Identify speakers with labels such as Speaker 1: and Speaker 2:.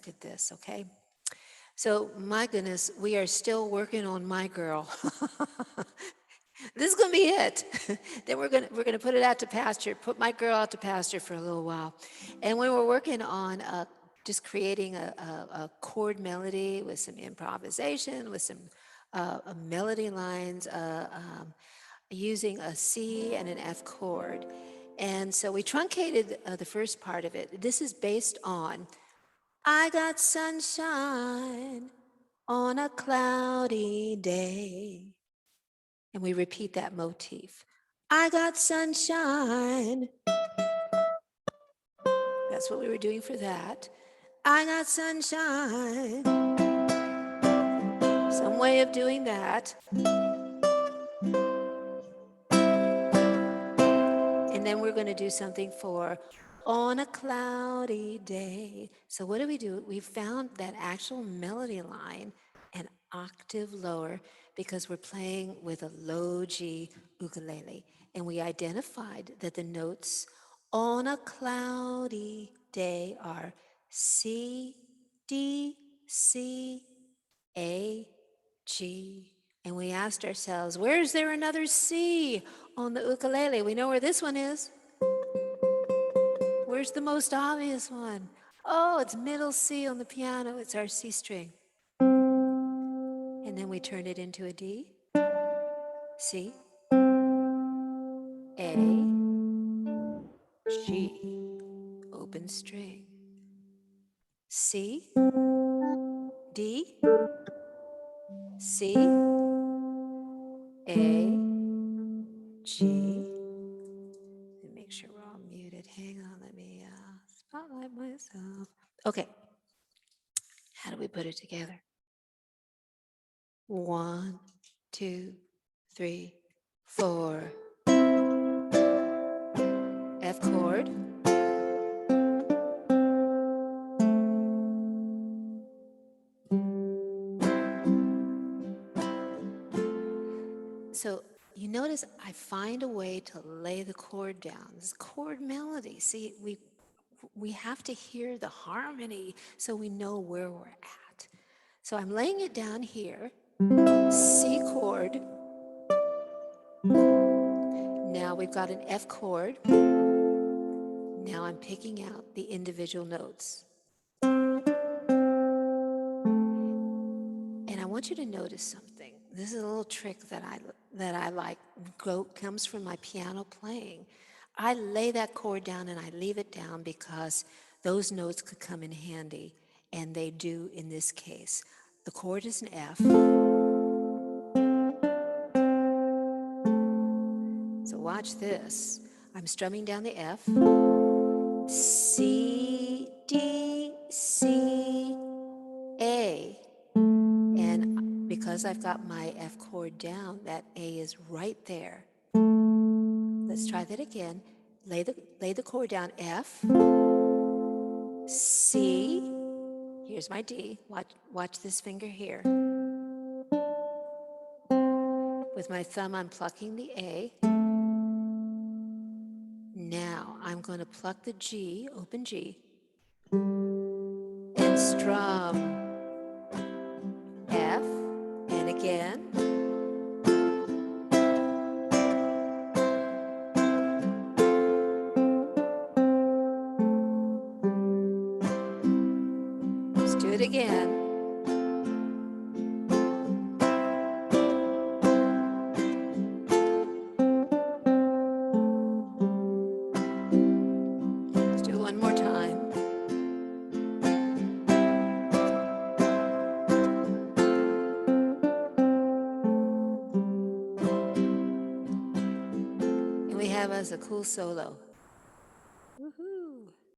Speaker 1: look at this, okay? So, my goodness, we are still working on My Girl. This is going to be it. Then we're gonna put it out to pasture, put My Girl out to pasture for a little while. And when we're working on just creating a chord melody with some improvisation, with some melody lines, using a C and an F chord. And so we truncated the first part of it. This is based on I got sunshine on a cloudy day. And we repeat that motif. I got sunshine. That's what we were doing for that. I got sunshine. Some way of doing that. And then we're going to do something for on a cloudy day. So what do? We found that actual melody line an octave lower because we're playing with a low G ukulele. And we identified that the notes on a cloudy day are C, D, C, A, G. And we asked ourselves, where is there another C on the ukulele? We know where this one is. Where's the most obvious one? Oh, it's middle C on the piano. It's our C string. And then we turn it into a D, C, A, G, open string. C, D, C, A, G. Let me make sure we're all muted. Hang on, let me spotlight myself. Okay. How do we put it together? 1, 2, 3, 4. F chord. So you notice I find a way to lay the chord down. This chord melody. See, we have to hear the harmony so we know where we're at. So I'm laying it down here, C chord. Now we've got an F chord. Now I'm picking out the individual notes. And I want you to notice something. This is a little trick that I like. Comes from my piano playing. I lay that chord down and I leave it down because those notes could come in handy, and they do in this case. The chord is an F. So watch this. I'm strumming down the F. C, D, C, A. And because I've got my F chord down, that A is right there. Let's try that again. Lay the chord down, F, C, here's my D. Watch this finger here. With my thumb, I'm plucking the A. Now I'm going to pluck the G, open G, and strum F, and again. Let's do it again. Let's do it one more time. And we have as a cool solo.